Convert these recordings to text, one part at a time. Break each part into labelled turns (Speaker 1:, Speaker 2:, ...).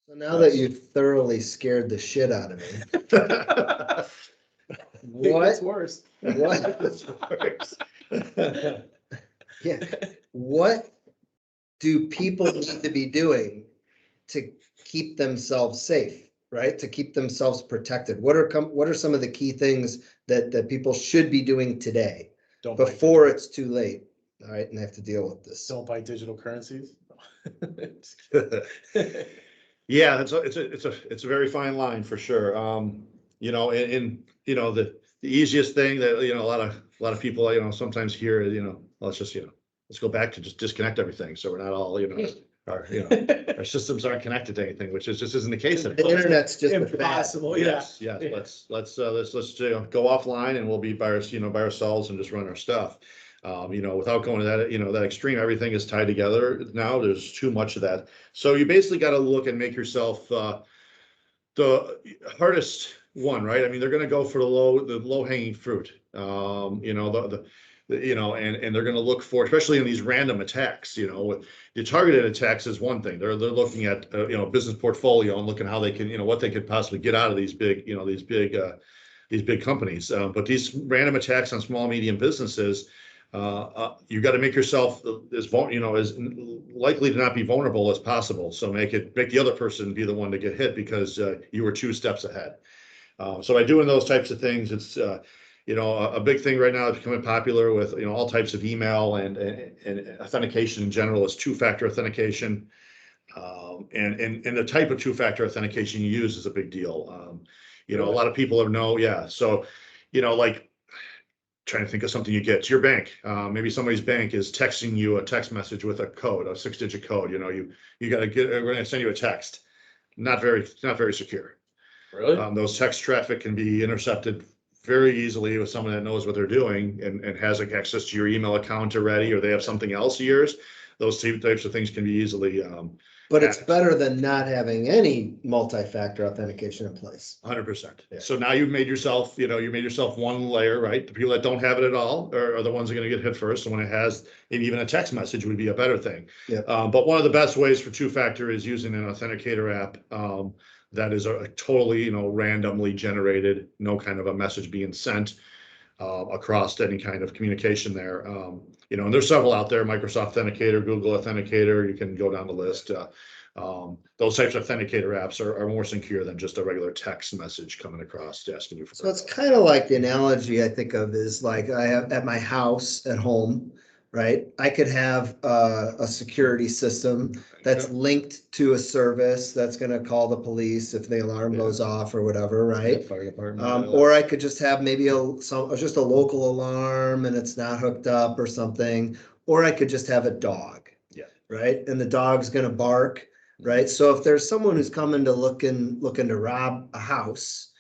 Speaker 1: So now that you've thoroughly scared the shit out of me,
Speaker 2: It
Speaker 1: what,
Speaker 2: gets worse.
Speaker 1: yeah, what do people need to be doing to keep themselves safe, right? To keep themselves protected? What are some of the key things that people should be doing today
Speaker 2: Don't buy
Speaker 1: before it's too late? All right, and they have to deal with this.
Speaker 2: Don't buy digital currencies.
Speaker 3: Yeah, it's a very fine line for sure. You know, the easiest thing that, a lot of people, sometimes hear is, let's go back to just disconnect everything. So we're not all, our systems aren't connected to anything, which just isn't the case.
Speaker 1: The internet's just a fad.
Speaker 2: Impossible,
Speaker 3: Yes, let's go offline and we'll be by ourselves and just run our stuff. Without going to that extreme, everything is tied together now. There's too much of that. So you basically got to look and make yourself the hardest one, right? I mean, they're going to go for the low hanging fruit. And they're going to look for, especially in these random attacks, the targeted attacks is one thing. They're looking at business portfolio and looking how they can, what they could possibly get out of these big companies. But these random attacks on small, medium businesses, you got to make yourself as likely to not be vulnerable as possible. So make the other person be the one to get hit because you were 2 steps ahead. So by doing those types of things, it's a big thing right now that's becoming popular with all types of email and authentication in general is 2-factor authentication. And the type of 2-factor authentication you use is a big deal. A lot of people so like trying to think of something you get to your bank. Maybe somebody's bank is texting you a text message with a code, a 6-digit code. You got to we're going to send you a text. Not very secure.
Speaker 2: Really?
Speaker 3: Those text traffic can be intercepted very easily with someone that knows what they're doing and has access to your email account already, or they have something else of yours. Those types of things can be easily.
Speaker 1: But it's better than not having any multi-factor authentication in place.
Speaker 3: 100%.
Speaker 1: Yeah.
Speaker 3: So now you've made yourself, one layer, right? The people that don't have it at all are the ones that are going to get hit first. And when it has, maybe even a text message would be a better thing.
Speaker 1: Yeah.
Speaker 3: But one of the best ways for 2-factor is using an authenticator app that is a totally, randomly generated, no kind of a message being sent across any kind of communication there. And there's several out there: Microsoft Authenticator, Google Authenticator. You can go down the list. Those types of authenticator apps are more secure than just a regular text message coming across asking you for.
Speaker 1: So it's kind of like the analogy I think of is like I have at my house at home, right? I could have a security system that's linked to a service that's going to call the police if the alarm goes off or whatever, right?
Speaker 3: Fire department.
Speaker 1: Or I could just have maybe just a local alarm and it's not hooked up or something. Or I could just have a dog.
Speaker 3: Yeah.
Speaker 1: Right. And the dog's going to bark. Right. So if there's someone who's coming to looking to rob a house,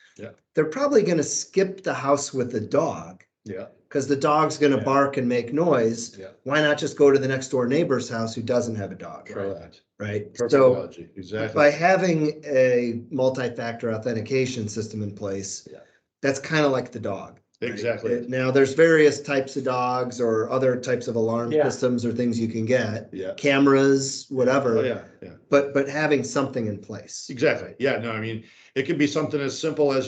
Speaker 1: they're probably going to skip the house with the dog.
Speaker 3: Yeah.
Speaker 1: Because the dog's going to bark and make noise.
Speaker 3: Yeah.
Speaker 1: Why not just go to the next door neybor's house who doesn't have a dog?
Speaker 3: Correct.
Speaker 1: Right.
Speaker 3: Perfect
Speaker 1: So
Speaker 3: analogy. Exactly.
Speaker 1: by having a multi-factor authentication system in place, that's kind of like the dog. Right?
Speaker 3: Exactly.
Speaker 1: Now there's various types of dogs or other types of alarm systems or things you can get.
Speaker 3: Yeah.
Speaker 1: Cameras, whatever.
Speaker 3: Oh, yeah.
Speaker 1: But having something in place.
Speaker 3: Exactly. Yeah. No, I mean, it could be something as simple as,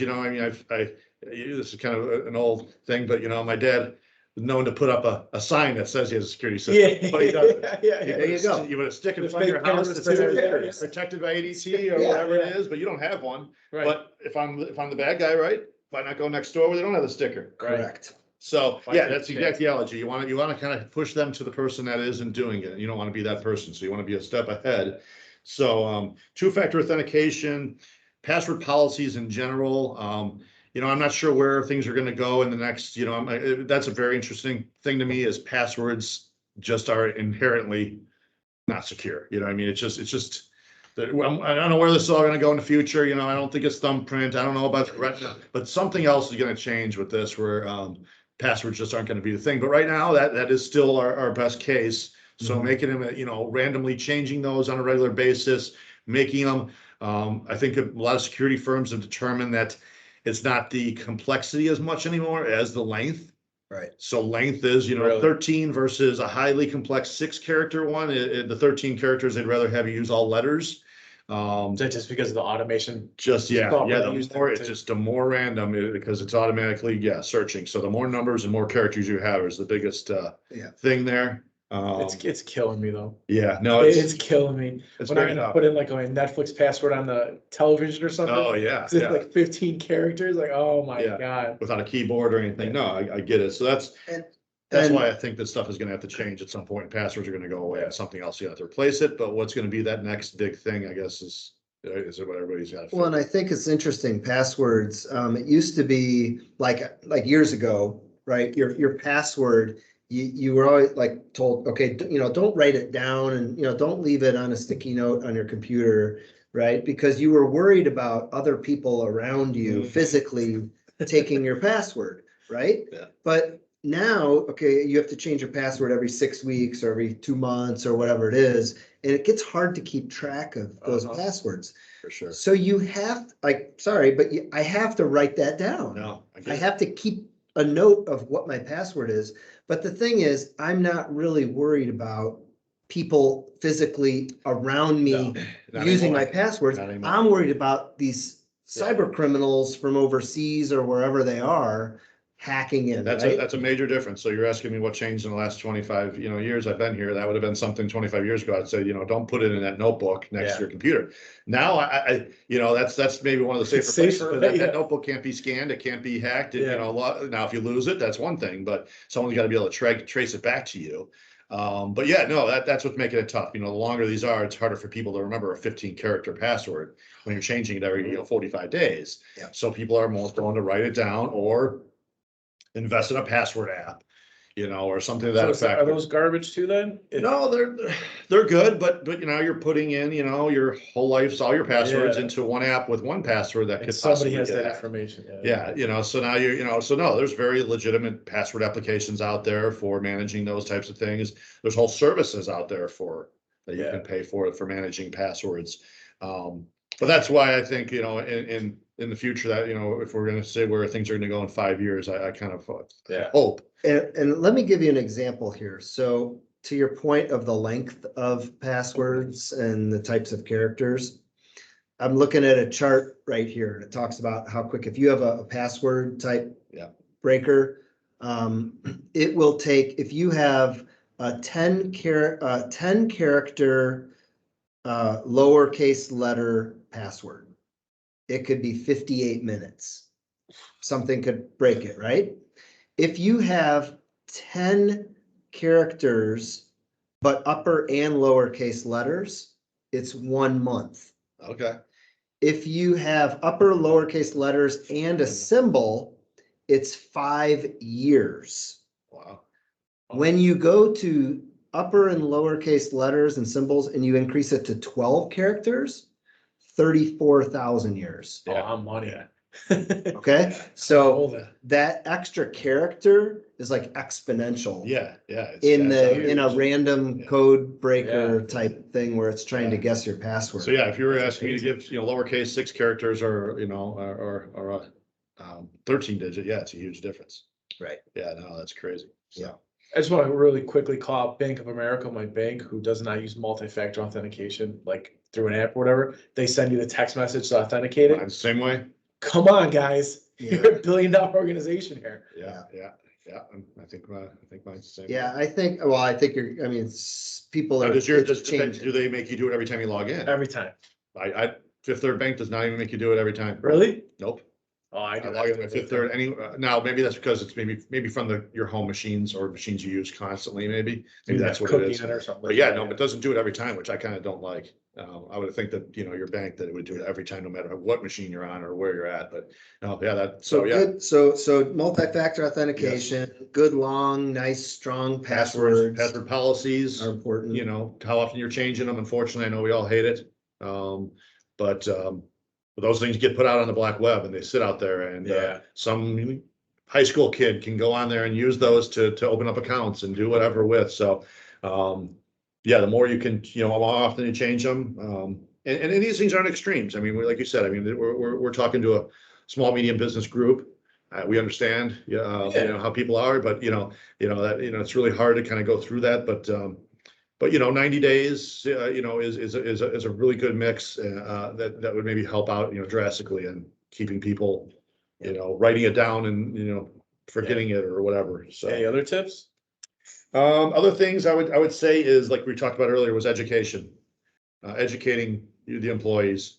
Speaker 3: this is kind of an old thing, but my dad was known to put up a sign that says he has a security system. But he doesn't.
Speaker 1: There you go.
Speaker 3: You put a stick in front of your house that says protected by ADT or whatever it is, but you don't have one.
Speaker 2: Right.
Speaker 3: But if I'm the bad guy, right? Why not go next door where they don't have the sticker?
Speaker 1: Correct.
Speaker 3: So that's the exact theology. You want to kind of push them to the person that isn't doing it. You don't want to be that person. So you want to be a step ahead. So 2-factor authentication, password policies in general. I'm not sure where things are going to go in the next, that's a very interesting thing to me is passwords just are inherently not secure. It's just I don't know where this is all going to go in the future. I don't think it's thumbprint. I don't know about the retina, but something else is going to change with this where passwords just aren't going to be the thing. But right now that is still our best case. So making them, randomly changing those on a regular basis, making them, I think a lot of security firms have determined that it's not the complexity as much anymore as the length.
Speaker 1: Right.
Speaker 3: So length is,
Speaker 2: Really?
Speaker 3: 13 versus a highly complex 6-character one. The 13 characters, they'd rather have you use all letters.
Speaker 2: Is that just because of the automation?
Speaker 3: Just, yeah,
Speaker 2: Software
Speaker 3: the
Speaker 2: used
Speaker 3: more,
Speaker 2: to-
Speaker 3: it's just the more random, because it's automatically, searching. So the more numbers and more characters you have is the biggest, thing there.
Speaker 2: It's killing me though.
Speaker 3: Yeah, no,
Speaker 2: It's killing me.
Speaker 3: it's
Speaker 2: When I
Speaker 3: very
Speaker 2: gotta
Speaker 3: tough.
Speaker 2: put in like my Netflix password on the television or something.
Speaker 3: Oh, yeah,
Speaker 2: 'Cause it's
Speaker 3: yeah,
Speaker 2: like 15 characters, like, oh my
Speaker 3: Yeah.
Speaker 2: God.
Speaker 3: without a keyboard or anything. No, I get it. So that's
Speaker 1: And-
Speaker 3: why I think this stuff is gonna have to change at some point. Passwords are gonna go away and something else, you have to replace it. But what's gonna be that next big thing, I guess, is what everybody's got.
Speaker 1: Well, and I think it's interesting, passwords, it used to be like years ago, right? Your password, you were always like told, okay, don't write it down and, don't leave it on a sticky note on your computer, right? Because you were worried about other people around you physically taking your password, right?
Speaker 3: Yeah.
Speaker 1: But now, okay, you have to change your password every 6 weeks or every 2 months or whatever it is. And it gets hard to keep track of those passwords.
Speaker 3: For sure.
Speaker 1: So you have, sorry, but I have to write that down.
Speaker 3: No, I
Speaker 1: I
Speaker 3: get it.
Speaker 1: have to keep a note of what my password is. But the thing is, I'm not really worried about people physically around me
Speaker 3: Not
Speaker 1: using my
Speaker 3: anymore.
Speaker 1: passwords.
Speaker 3: Not anymore.
Speaker 1: I'm worried about these cyber criminals from overseas or wherever they are hacking in,
Speaker 3: That's
Speaker 1: right?
Speaker 3: a major difference. So you're asking me what changed in the last 25, years I've been here. That would have been something 25 years ago. I'd say, don't put it in that notebook next to your computer. Now that's maybe one of the safer
Speaker 2: It's
Speaker 3: places,
Speaker 2: safer,
Speaker 3: because
Speaker 2: yeah.
Speaker 3: that notebook can't be scanned. It can't be hacked.
Speaker 2: Yeah.
Speaker 3: Now if you lose it, that's one thing, but someone's got to be able to trace it back to you. But yeah, no, that's what's making it tough. The longer these are, it's harder for people to remember a 15-character password when you're changing it every, 45 days.
Speaker 1: Yeah.
Speaker 3: So people are more going to write it down or invest in a password app, or something to that effect.
Speaker 2: Are those garbage too then?
Speaker 3: No, they're good, but you're putting in, your whole life's, all your passwords
Speaker 2: Yeah.
Speaker 3: into one app with one password that
Speaker 2: And
Speaker 3: could
Speaker 2: somebody
Speaker 3: possibly
Speaker 2: has
Speaker 3: get
Speaker 2: that
Speaker 3: hacked.
Speaker 2: information.
Speaker 3: Yeah, so now so no, there's very legitimate password applications out there for managing those types of things. There's whole services out there that you can pay for managing passwords. But that's why I think, in the future that, if we're gonna say where things are gonna go in 5 years, I kind of hope.
Speaker 1: And let me give you an example here. So to your point of the length of passwords and the types of characters, I'm looking at a chart right here. And it talks about how quick, if you have a password type breaker, it will take, if you have a 10 character lowercase letter password, it could be 58 minutes. Something could break it, right? If you have 10 characters, but upper and lowercase letters, it's 1 month.
Speaker 3: Okay.
Speaker 1: If you have upper lowercase letters and a symbol, it's 5 years.
Speaker 3: Wow.
Speaker 1: When you go to upper and lowercase letters and symbols and you increase it to 12 characters, 34,000 years.
Speaker 2: Oh, I'm money.
Speaker 1: Okay, so that extra character is like exponential.
Speaker 3: Yeah.
Speaker 1: In a
Speaker 3: huge.
Speaker 1: random code breaker
Speaker 2: Yeah.
Speaker 1: type thing where it's trying to guess your password.
Speaker 3: So yeah, if you were
Speaker 2: That's
Speaker 3: asking me to give, lowercase 6 characters or, or a 13-digit, it's a huge difference.
Speaker 1: Right.
Speaker 3: Yeah, no, that's crazy.
Speaker 1: Yeah.
Speaker 2: I just want to really quickly call out Bank of America, my bank, who does not use multi-factor authentication, like through an app or whatever. They send you the text message to authenticate it.
Speaker 3: Mine's the same way.
Speaker 2: Come on, guys.
Speaker 1: Yeah.
Speaker 2: You're a $1 billion organization here.
Speaker 3: Yeah. I think mine's the same.
Speaker 1: Yeah, I think people are.
Speaker 3: Now,
Speaker 1: it's changing.
Speaker 3: do they make you do it every time you log in?
Speaker 2: Every time.
Speaker 3: Fifth Third Bank does not even make you do it every time.
Speaker 2: Really?
Speaker 3: Nope.
Speaker 2: Oh, I
Speaker 3: I
Speaker 2: do.
Speaker 3: log in with Fifth Third now maybe that's because it's maybe from your home machines or machines you use constantly, maybe that's what it is.
Speaker 2: Or something.
Speaker 3: But yeah, no, but it doesn't do it every time, which I kind of don't like. I would think that, your bank, that it would do it every time, no matter what machine you're on or where you're at, but no,
Speaker 1: Good. So multi-factor authentication, good, long, nice, strong passwords
Speaker 3: Password policies,
Speaker 1: are important.
Speaker 3: how often you're changing them. Unfortunately, I know we all hate it. But those things get put out on the black web and they sit out there, and some high school kid can go on there and use those to open up accounts and do whatever with. So, the more you can, how often you change them. And these things aren't extremes. I mean, like you said, we're talking to a small, medium business group. We understand, how people are, but that, it's really hard to kind of go through that. But But, 90 days, is a really good mix, that would maybe help out, drastically in keeping people, writing it down and, forgetting it or whatever, so.
Speaker 2: Any other tips?
Speaker 3: Other things I would say is, like we talked about earlier, was education. Educating the employees.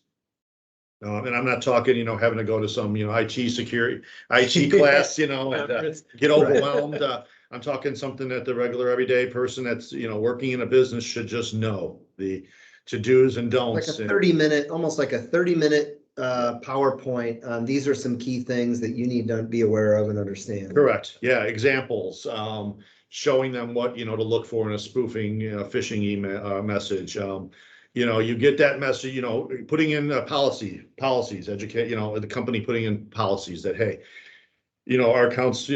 Speaker 3: And I'm not talking, having to go to some, IT security, IT class, and get overwhelmed. I'm talking something that the regular everyday person that's, working in a business should just know, the to-dos and
Speaker 1: Like
Speaker 3: don'ts.
Speaker 1: a 30-minute, almost like a 30-minute PowerPoint. These are some key things that you need to be aware of and understand.
Speaker 3: Correct. Yeah. Examples, showing them what, to look for in a spoofing, phishing email, message. You get that message, putting in policies, educate, the company putting in policies that, hey, our accounts,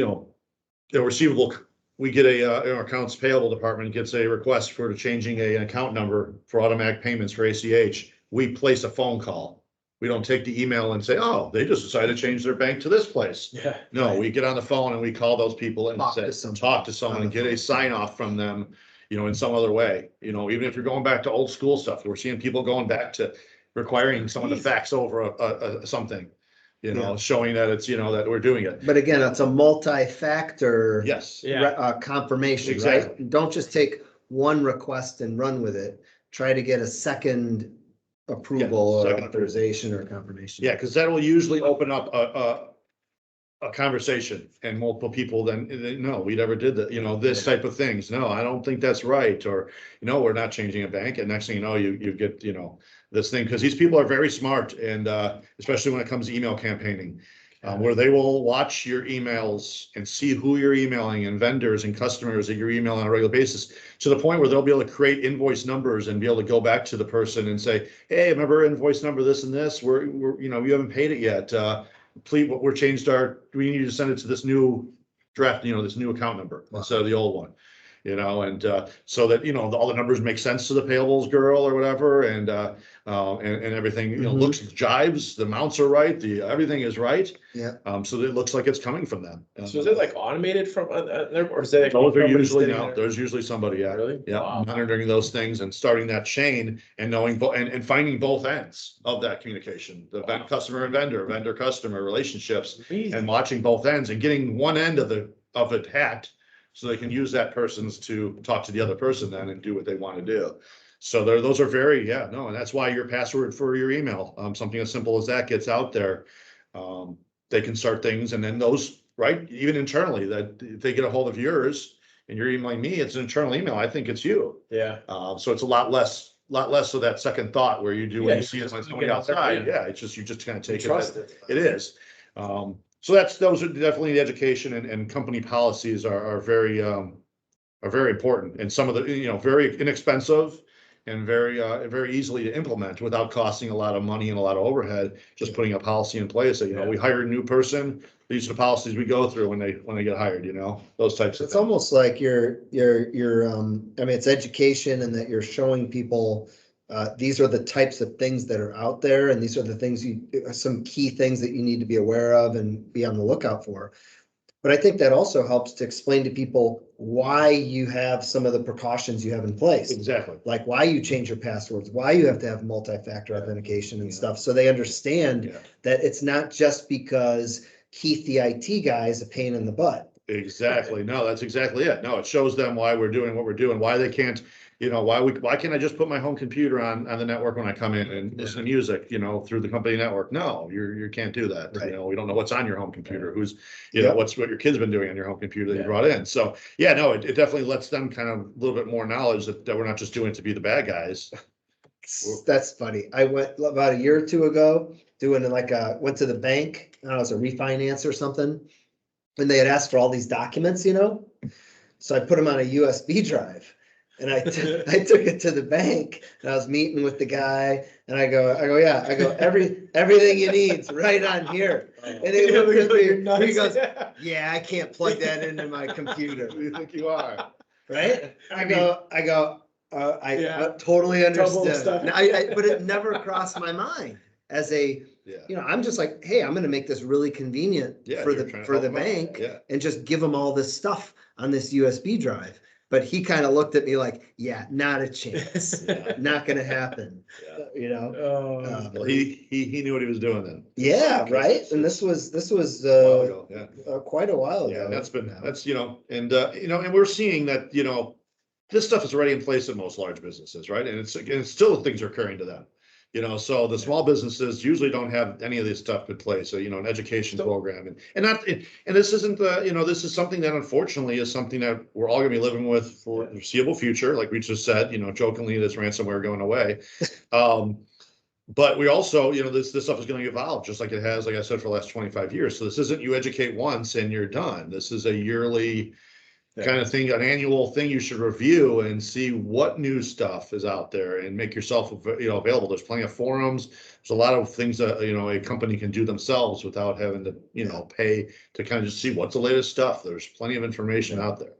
Speaker 3: receivable, we get our accounts payable department gets a request for changing an account number for automatic payments for ACH. We place a phone call. We don't take the email and say, oh, they just decided to change their bank to this place.
Speaker 2: Yeah.
Speaker 3: No, we get on the phone and we call those people and
Speaker 1: Talk
Speaker 3: say,
Speaker 1: to someone.
Speaker 3: talk to someone and get a sign off from them, in some other way. Even if you're going back to old school stuff, we're seeing people going back to requiring someone to fax over something,
Speaker 1: Yeah.
Speaker 3: showing that it's, that we're doing it.
Speaker 1: But again, it's a multi-factor.
Speaker 3: Yes.
Speaker 2: Yeah.
Speaker 1: Confirmation,
Speaker 3: Exactly.
Speaker 1: right? Don't just take one request and run with it. Try to get a second approval or
Speaker 3: second
Speaker 1: authorization or confirmation.
Speaker 3: Yeah, because that will usually open up a conversation and multiple people then, no, we never did that, this type of things. No, I don't think that's right. Or, we're not changing a bank. And next thing you know, you get, this thing, because these people are very smart, and especially when it comes to email campaigning, where they will watch your emails and see who you're emailing and vendors and customers that you're emailing on a regular basis, to the point where they'll be able to create invoice numbers and be able to go back to the person and say, hey, remember invoice number this and this, we're you haven't paid it yet. Please, we need to send it to this new draft, this new account number instead of the old one. And so that, all the numbers make sense to the payables girl or whatever, and everything, looks, jives, the amounts are right, everything is right.
Speaker 1: Yeah.
Speaker 3: So that it looks like it's coming from them.
Speaker 2: So is it like automated from there, or is that?
Speaker 3: Those are
Speaker 2: somebody
Speaker 3: usually,
Speaker 2: sitting
Speaker 3: no,
Speaker 2: there?
Speaker 3: there's usually somebody, yeah.
Speaker 2: Really?
Speaker 3: Yeah,
Speaker 2: Wow.
Speaker 3: monitoring those things and starting that chain and knowing, and finding both ends of that communication, the customer and vendor customer relationships,
Speaker 2: Amazing.
Speaker 3: and watching both ends and getting one end of it hacked, so they can use that person's to talk to the other person then and do what they want to do. So those are very, and that's why your password for your email, something as simple as that gets out there. They can start things, and then those, right, even internally, that if they get a hold of yours and you're emailing me, it's an internal email, I think it's you.
Speaker 2: Yeah.
Speaker 3: So it's a lot less of that second thought where you do when
Speaker 2: Yeah,
Speaker 3: you
Speaker 2: you
Speaker 3: see it
Speaker 2: just
Speaker 3: when
Speaker 2: look
Speaker 3: somebody
Speaker 2: at it,
Speaker 3: outside.
Speaker 2: yeah.
Speaker 3: Yeah, it's just, you just kind of take it.
Speaker 2: Trust it.
Speaker 3: It is. So those are definitely the education, and company policies are very important, and some of the, very inexpensive and very easily to implement without costing a lot of money and a lot of overhead. Just putting a policy in place that,
Speaker 2: Yeah.
Speaker 3: we hire a new person, these are the policies we go through when they get hired, those types of
Speaker 1: It's
Speaker 3: things.
Speaker 1: almost like you're, it's education, and that you're showing people, these are the types of things that are out there, and these are the things some key things that you need to be aware of and be on the lookout for. But I think that also helps to explain to people why you have some of the precautions you have in place.
Speaker 3: Exactly.
Speaker 1: Like why you change your passwords, why you have to have multi-factor authentication and stuff. So they understand that it's not just because Keith, the IT guy, is a pain in the butt.
Speaker 3: Exactly. No, that's exactly it. No, it shows them why we're doing what we're doing, why they can't, why can't I just put my home computer on the network when I come in and listen to music, through the company network? No, you can't do that.
Speaker 1: Right.
Speaker 3: We don't know what's on your home computer, who's,
Speaker 1: Yep.
Speaker 3: what your kid's been doing on your home computer that you
Speaker 2: Yeah.
Speaker 3: brought in. So no, it definitely lets them kind of a little bit more knowledge that we're not just doing it to be the bad guys.
Speaker 1: That's funny. I went about a year or two ago doing went to the bank, I don't know, it was a refinance or something. And they had asked for all these documents, so I put them on a USB drive, and I took it to the bank, and I was meeting with the guy, and I go, everything you need's right on here. And he looked at me, he goes, yeah, I can't plug that into my computer.
Speaker 3: Who do you think you are?
Speaker 1: Right? I totally
Speaker 2: Double
Speaker 1: understood.
Speaker 2: stuff.
Speaker 1: But it never crossed my mind as I'm just like, hey, I'm gonna make this really convenient for
Speaker 3: you're trying to
Speaker 1: the
Speaker 3: help them out.
Speaker 1: bank
Speaker 3: Yeah.
Speaker 1: and just give them all this stuff on this USB drive. but he kind of looked at me like, yeah, not a chance, not gonna happen,
Speaker 3: Yeah.
Speaker 1: you know?
Speaker 2: Oh,
Speaker 3: Well, he knew what he was doing then.
Speaker 1: Yeah, right?
Speaker 3: It's-
Speaker 1: And this was
Speaker 3: A while ago, yeah.
Speaker 1: quite a while
Speaker 3: Yeah,
Speaker 1: ago.
Speaker 3: that's been,
Speaker 1: now.
Speaker 3: that's, and we're seeing that, this stuff is already in place in most large businesses, right? And it's still things are occurring to them. So the small businesses usually don't have any of this stuff in place. So, an education
Speaker 2: So-
Speaker 3: program and this isn't, this is something that unfortunately is something that we're all gonna be living with for the foreseeable future. Like we just said, jokingly, this ransomware going away. But we also, this stuff is going to evolve just like it has, like I said, for the last 25 years. So this isn't you educate once and you're done. This is a yearly kind of thing, an annual thing you should review and see what new stuff is out there and make yourself, available. There's plenty of forums. There's a lot of things that, a company can do themselves without having to, pay to kind of just see what's the latest stuff. There's plenty of information out there.